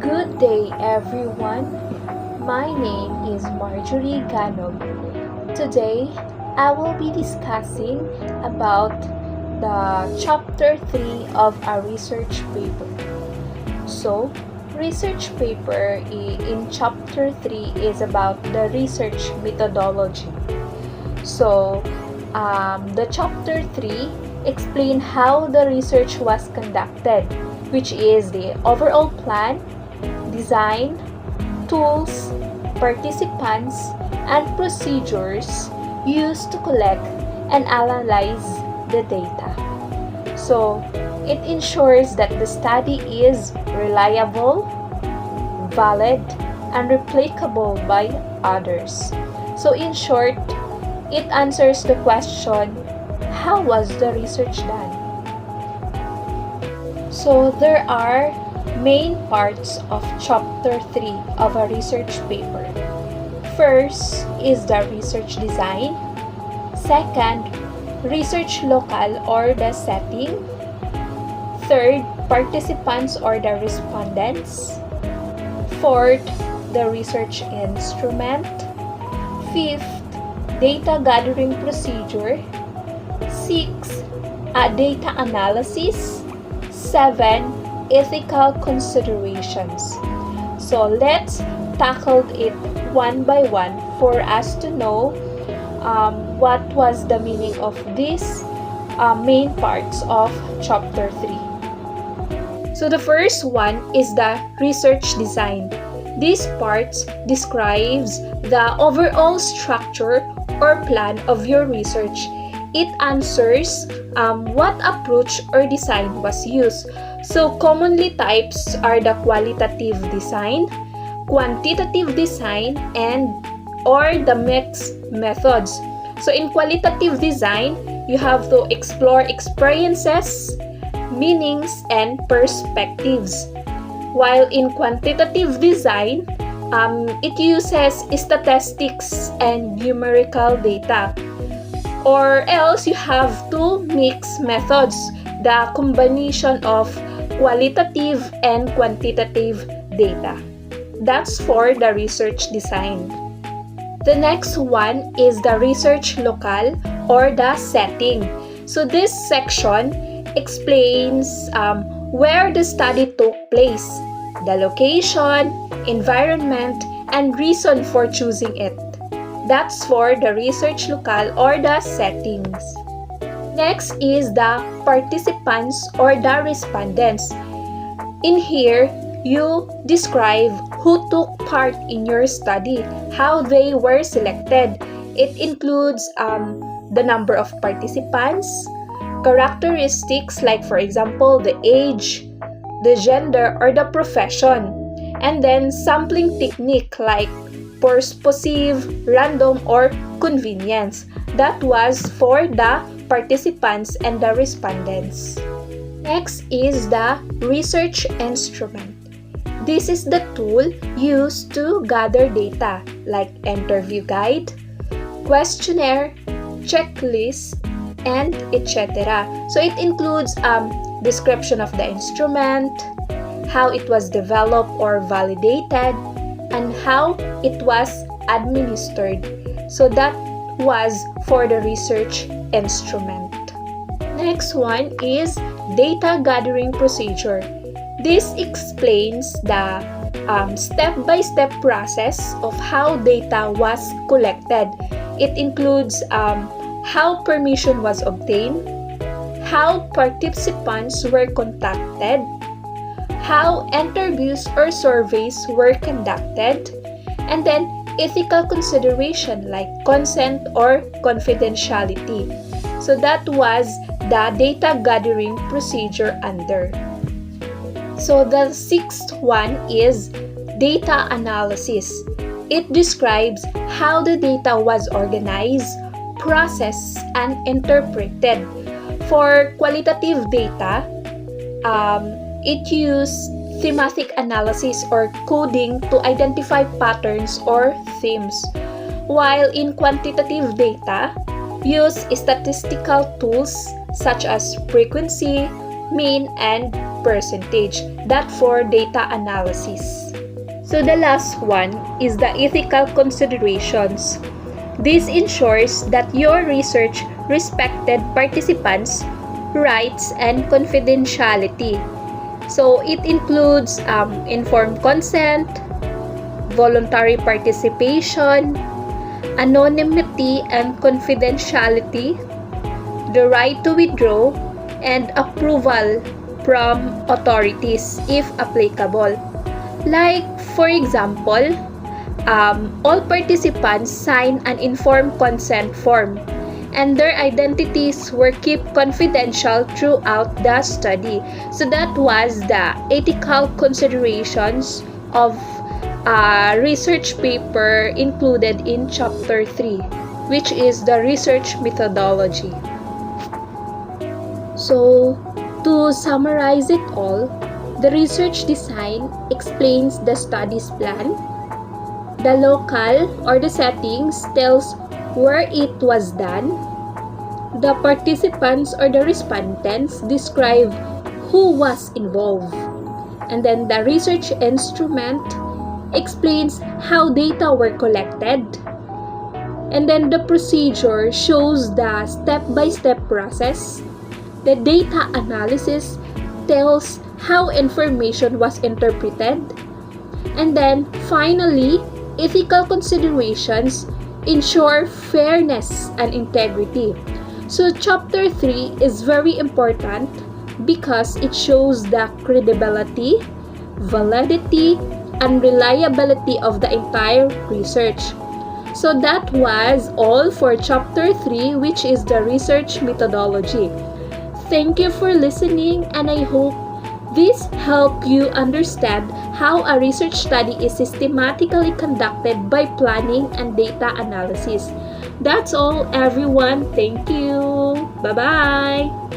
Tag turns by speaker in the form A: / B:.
A: Good day, everyone. My name is Marjorie Ganog. Today, I will be discussing about the chapter 3 of a research paper. So, research paper in chapter 3 is about the research methodology. So, the chapter 3 explain how the research was conducted, which is the overall plan, design, tools, participants, and procedures used to collect and analyze the data. So, it ensures that the study is reliable, valid, and replicable by others. So, in short, it answers the question, how was the research done? So, there are main parts of chapter 3 of a research paper. First is the research design. Second, research locale or the setting. Third, participants or the respondents. Fourth, the research instrument. Fifth, data gathering procedure. Sixth, data analysis. 7, ethical considerations. So let's tackle it one by one for us to know what was the meaning of these main parts of chapter 3. So the first one is the research design. This part describes the overall structure or plan of your research. It answers what approach or design was used. So commonly types are the qualitative design, quantitative design, and or the mixed methods. So in qualitative design, you have to explore experiences, meanings, and perspectives. While in quantitative design, it uses statistics and numerical data. Or else you have two mixed methods, the combination of qualitative and quantitative data. That's for the research design. The next one is the research locale or the setting. So this section explains where the study took place, the location, environment, and reason for choosing it. That's for the research locale or the settings. Next is the participants or the respondents. In here, you describe who took part in your study, how they were selected. It includes the number of participants, characteristics like for example the age, the gender, or the profession, and then sampling technique like purposive, random, or convenience. That was for the participants and the respondents. Next is the research instrument. This is the tool used to gather data like interview guide, questionnaire, checklist, and etc. So it includes description of the instrument, how it was developed or validated, and how it was administered. So that was for the research instrument. Next one is data gathering procedure. This explains the step-by-step process of how data was collected. It includes how permission was obtained, how participants were contacted, how interviews or surveys were conducted, and then ethical consideration like consent or confidentiality. So that was the data gathering procedure under. So the sixth one is data analysis. It describes how the data was organized, processed, and interpreted. For qualitative data, it used thematic analysis or coding to identify patterns or themes, while in quantitative data, use statistical tools such as frequency, mean, and percentage. That for data analysis. So the last one is the ethical considerations. This ensures that your research respected participants' rights and confidentiality. So it includes informed consent, voluntary participation, anonymity and confidentiality, the right to withdraw, and approval from authorities if applicable. Like, for example, all participants sign an informed consent form and their identities were kept confidential throughout the study. So that was the ethical considerations of a research paper included in Chapter 3, which is the research methodology. So, to summarize it all, the research design explains the study's plan. The local or the settings tells where it was done. The participants or the respondents describe who was involved. And then the research instrument explains how data were collected. And then the procedure shows the step-by-step process. The data analysis tells how information was interpreted. And then finally, ethical considerations ensure fairness and integrity. So Chapter 3 is very important because it shows the credibility, validity, and reliability of the entire research. So that was all for Chapter 3, which is the research methodology. Thank you for listening, and I hope this helped you understand how a research study is systematically conducted by planning and data analysis. That's all, everyone. Thank you. Bye-bye.